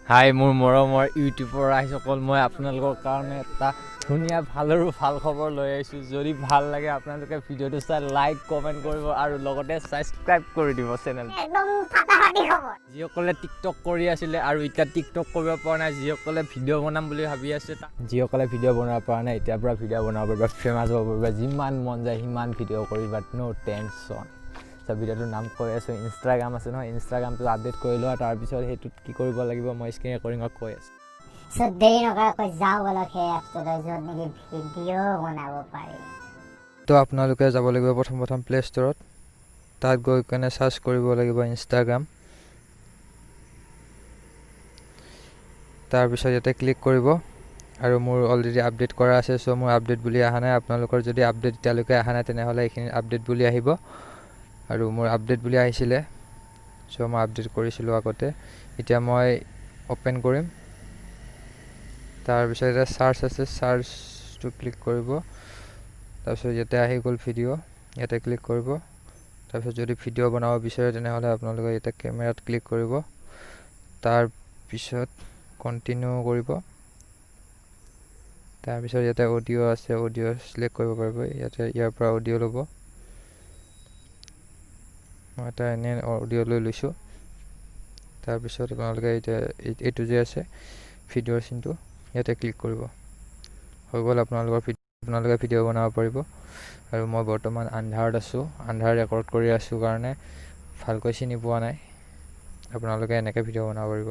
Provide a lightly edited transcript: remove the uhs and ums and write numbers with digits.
হাই মোৰ মৰমৰ ইউটিউবৰ ৰাইজসকল, মই আপোনালোকৰ কাৰণে এটা ধুনীয়া ভাল খবৰ লৈ আহিছোঁ। যদি ভাল লাগে আপোনালোকে ভিডিঅ'টো চাই লাইক কমেণ্ট কৰিব আৰু লগতে ছাবস্ক্ৰাইব কৰি দিব চেনেল। যিসকলে টিকটক কৰি আছিলে আৰু এতিয়া টিকটক কৰিব পৰা নাই, যিসকলে ভিডিঅ' বনাম বুলি ভাবি আছে, যিসকলে ভিডিঅ' বনাব পৰা নাই এতিয়াৰ পৰা ভিডিঅ' বনাব পাৰিবা, ফেমাছ হ'ব পাৰিবা, যিমান মন যায় সিমান ভিডিঅ' কৰিবা, ন' টেনশ্যন। ভিডিঅ'টোৰ নাম কৈ আছোঁ, ইনষ্টাগ্ৰাম আছে নহয়, ইনষ্টাগ্ৰামটো আপডেট কৰি লোৱা। তাৰপিছত সেইটোত কি কৰিব লাগিব মই স্ক্ৰীন ৰেকৰ্ডিঙত কৈ আছোঁ। দেৰি নকৰাকৈ যাওঁ বলক সেই এপটোলৈ, য'ত নেকি ভিডিঅ' বনাব পাৰি। তো আপোনালোকে যাব লাগিব প্ৰথম প্লে ষ্ট'ৰত। তাত গৈ কেনে চাৰ্চ কৰিব লাগিব ইনষ্টাগ্ৰাম। তাৰপিছত ইয়াতে ক্লিক কৰিব আৰু মোৰ অলৰেডি আপডেট কৰা আছে, চ' মোৰ আপডেট বুলি অহা নাই। আপোনালোকৰ যদি আপডেট এতিয়ালৈকে অহা নাই তেনেহ'লে এইখিনি আপডেট বুলি আহিব আৰু মোৰ আপডেট বুলি আহিছিলে, চ' মই আপডেট কৰিছিলোঁ আগতে। এতিয়া মই অ'পেন কৰিম। তাৰপিছত এতিয়া চাৰ্চ আছে, চাৰ্চটো ক্লিক কৰিব। তাৰপিছত ইয়াতে আহি গ'ল ভিডিঅ', ইয়াতে ক্লিক কৰিব। তাৰপিছত যদি ভিডিঅ' বনাব বিচাৰে তেনেহ'লে আপোনালোকে ইয়াতে কেমেৰাত ক্লিক কৰিব। তাৰপিছত কণ্টিনিউ কৰিব। তাৰপিছত ইয়াতে অডিঅ' আছে, অডিঅ' চিলেক্ট কৰিব পাৰিব। ইয়াতে ইয়াৰ পৰা অডিঅ' ল'ব। মই এটা এনে অডিঅ' লৈ লৈছোঁ। তাৰপিছত আপোনালোকে এতিয়া এইটো যে আছে ভিডিঅ'ৰ চিনটো, ইয়াতে ক্লিক কৰিব। হৈ গ'ল আপোনালোকে ভিডিঅ' বনাব পাৰিব। আৰু মই বৰ্তমান আন্ধাৰত আছোঁ, আন্ধাৰ ৰেকৰ্ড কৰি আছোঁ কাৰণে ভালকৈ চিনি পোৱা নাই। আপোনালোকে এনেকৈ ভিডিঅ' বনাব পাৰিব।